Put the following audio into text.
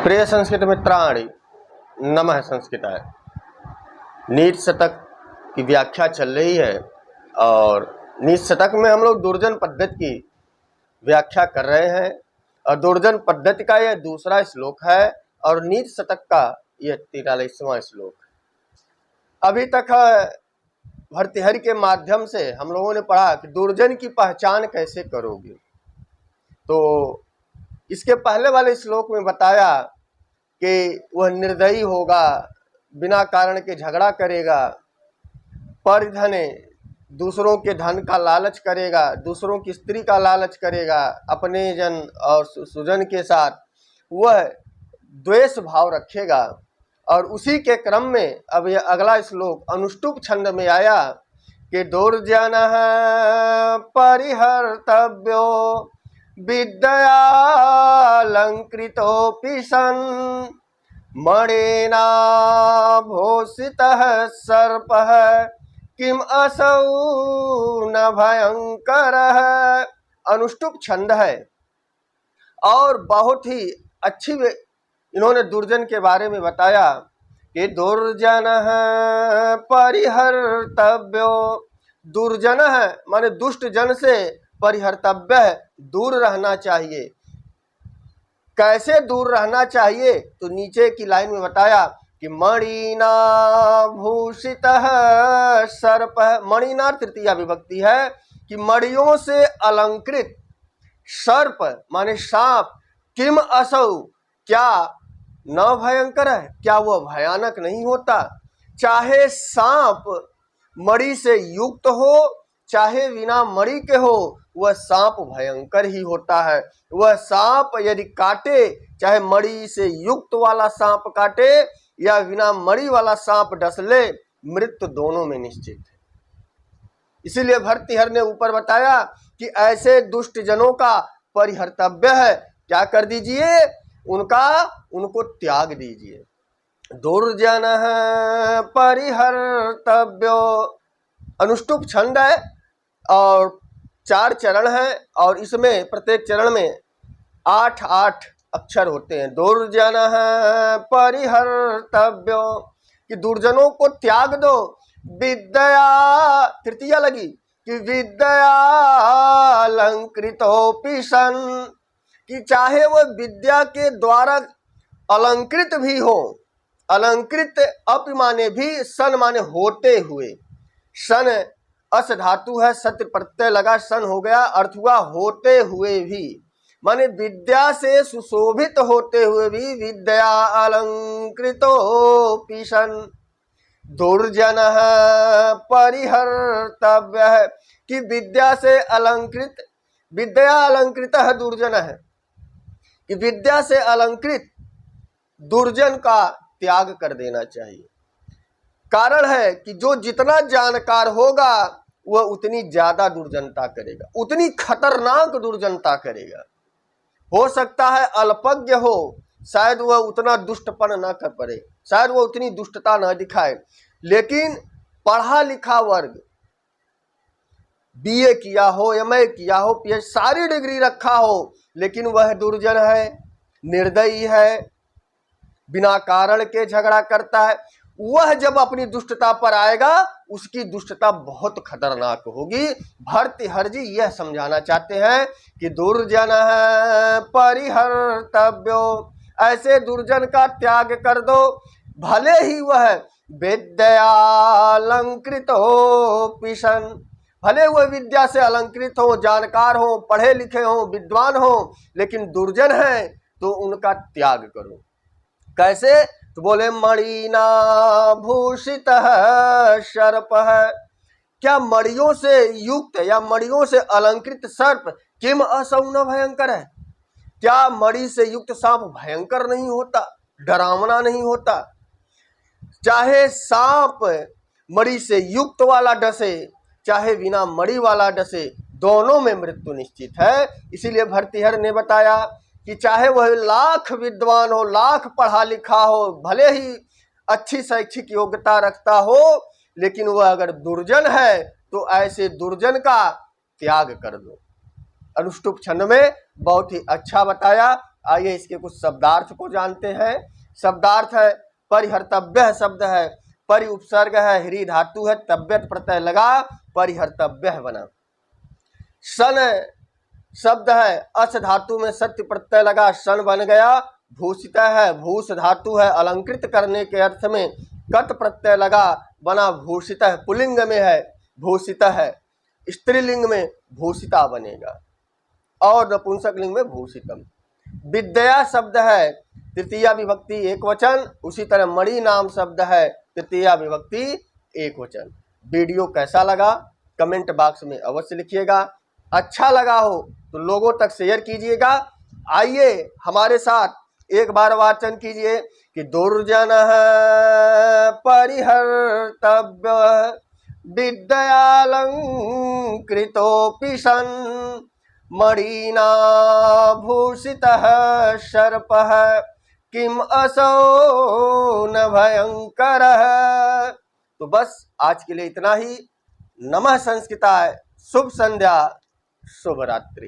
प्रिय संस्कृत मित्राणि, नमः संस्कृताय। नीट शतक की व्याख्या चल रही है और नीट शतक में हम लोग दुर्जन पद्धति की व्याख्या कर रहे हैं और दुर्जन पद्धति का यह दूसरा श्लोक है और नीट शतक का यह 43वां श्लोक है। अभी तक भर्तृहरि के माध्यम से हम लोगों ने पढ़ा कि दुर्जन की पहचान कैसे करोगे। तो इसके पहले वाले श्लोक में बताया कि वह निर्दयी होगा, बिना कारण के झगड़ा करेगा, परधने दूसरों के धन का लालच करेगा, दूसरों की स्त्री का लालच करेगा, अपने जन और सुजन के साथ वह द्वेष भाव रखेगा। और उसी के क्रम में अब यह अगला श्लोक अनुष्टुप छंद में आया कि दुर्जनः परिहर्तव्यो विद्यालंकृतोऽपि सन् मणिनाभूषितः सर्पः किम असौ न भयंकरः। अनुष्टुप छंद है और बहुत ही अच्छी इन्होंने दुर्जन के बारे में बताया कि दुर्जनः परिहर्तव्यो, दुर्जन है माने दुष्ट जन से परिहर्तव्य है, दूर रहना चाहिए। कैसे दूर रहना चाहिए तो नीचे की लाइन में बताया कि मणिनाभूषितः सर्पः, मणिना तृतीया विभक्ति है कि मणियों से अलंकृत सर्प माने सांप, किम असौ, क्या न भयंकर है, क्या वह भयानक नहीं होता। चाहे सांप मणि से युक्त हो चाहे बिना मणि के हो, वह सांप भयंकर ही होता है। वह सांप यदि काटे, चाहे मणि से युक्त वाला सांप काटे या बिना मणि वाला सांप डस ले, मृत्यु दोनों में निश्चित है। इसीलिए भर्तृहरि ने ऊपर बताया कि ऐसे दुष्ट जनों का परिहर्तव्य है, क्या कर दीजिए, उनको त्याग दीजिए। दुर्जनः परिहर्तव्यो, अनुष्टुप छंद है और 4 चरण हैं और इसमें प्रत्येक चरण में 8 अक्षर होते हैं। दुर्जनः परिहर्तव्यो कि दुर्जनों को त्याग दो। विद्या तृतीया लगी कि विद्यालंकृतोऽपि सन्, कि चाहे वह विद्या के द्वारा अलंकृत भी हो, अलंकृत अपि माने भी, सन माने होते हुए, सन अस धातु है, सत्य प्रत्यय लगा, सन हो गया, अर्थ हुआ होते हुए भी, माने विद्या से सुशोभित होते हुए भी विद्या अलंकृतोऽपि सन्। दुर्जनः परिहर्तव्य है कि विद्या से अलंकृत, विद्या अलंकृतः दुर्जनः, कि विद्या से अलंकृत दुर्जन का त्याग कर देना चाहिए। कारण है कि जो जितना जानकार होगा वह उतनी ज्यादा दुर्जनता करेगा, उतनी खतरनाक दुर्जनता करेगा। हो सकता है अल्पज्ञ हो, शायद वह उतना दुष्टपन ना कर पाए, शायद वह उतनी दुष्टता न दिखाए, लेकिन पढ़ा लिखा वर्ग, बीए किया हो, एमए किया हो, पीएच सारी डिग्री रखा हो, लेकिन वह दुर्जन है, निर्दयी है, बिना कारण के झगड़ा करता है, वह जब अपनी दुष्टता पर आएगा उसकी दुष्टता बहुत खतरनाक होगी। भर्तृहरि जी यह समझाना चाहते हैं कि दुर्जनः परिहर्तव्यो, ऐसे दुर्जन का त्याग कर दो, भले ही वह विद्यालंकृतोऽपि सन्, भले वह विद्या से अलंकृत हो, जानकार हो, पढ़े लिखे हो, विद्वान हो, लेकिन दुर्जन है तो उनका त्याग करो। कैसे तो बोले मणिनाभूषितः सर्पः, क्या मणियों से युक्त या मणियों से अलंकृत सर्प किम असौ न भयंकर है, क्या मणि से युक्त सांप भयंकर नहीं होता, डरावना नहीं होता। चाहे सांप मणि से युक्त वाला डसे चाहे बिना मणि वाला डसे, दोनों में मृत्यु निश्चित है। इसीलिए भर्तृहरि ने बताया कि चाहे वह लाख विद्वान हो, लाख पढ़ा लिखा हो, भले ही अच्छी शैक्षिक योग्यता रखता हो, लेकिन वह अगर दुर्जन है तो ऐसे दुर्जन का त्याग कर दो। अनुष्टुप छंद में बहुत ही अच्छा बताया। आइए इसके कुछ शब्दार्थ को जानते हैं। शब्दार्थ है परिहर्तव्य शब्द है, परि उपसर्ग है, ह्री धातु है, तव्यत प्रत्यय लगा, परिहर्तव्य बना। सन शब्द है, अस धातु में सत्य प्रत्यय लगा, सन बन गया। भूषित है, भूष धातु है, अलंकृत करने के अर्थ में कत प्रत्यय लगा, बना भूषित है। पुल्लिंग में है भूषित है, स्त्रीलिंग में भूषिता बनेगा और नपुंसक लिंग में भूषितम। विद्या शब्द है, तृतीया विभक्ति एक वचन, उसी तरह मणि नाम शब्द है, तृतीया विभक्ति एक वचन। वीडियो कैसा लगा कमेंट बॉक्स में अवश्य लिखिएगा। अच्छा लगा हो तो लोगों तक शेयर कीजिएगा। आइए हमारे साथ एक बार वाचन कीजिए कि दुर्जन परिहर्तव्य विद्यालंकृतोऽपि सन् मणिना भूषितः सर्पः किम असौ न भयंकरः। तो बस आज के लिए इतना ही। नमः संस्कृताय, शुभ संध्या, शुभ रात्रि।